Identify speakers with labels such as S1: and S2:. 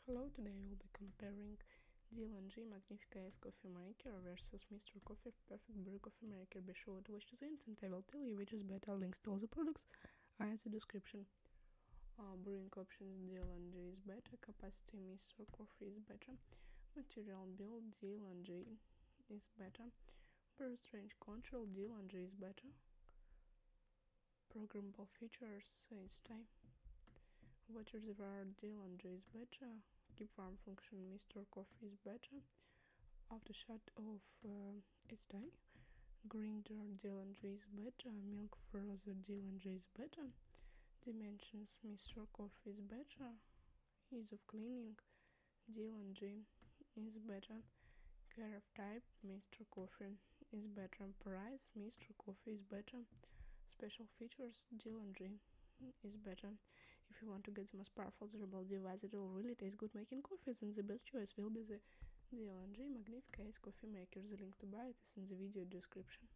S1: Hello, today we'll be comparing D&G Magnifica Ice Coffee Maker versus Mr. Coffee Perfect Brew Coffee Maker. Be sure to watch to the end and I will tell you which is better. Links to all the products are in the description. Brewing options: D&G is better, capacity Mr. Coffee is better, material build D&G is better, burst range control D&G is better, programmable features is time. Water reservoir D&G is better, keep warm function Mr. Coffee is better, after shut off it's time, grinder D&G is better, milk frother D&G is better, dimensions Mr. Coffee is better, ease of cleaning D&G is better, care of type Mr. Coffee is better, price Mr. Coffee is better, special features D&G is better. If you want to get the most powerful durable device that will really taste good making coffee, then the best choice will be the D&G Magnifica Ice Coffee Maker. The link to buy it is in the video description.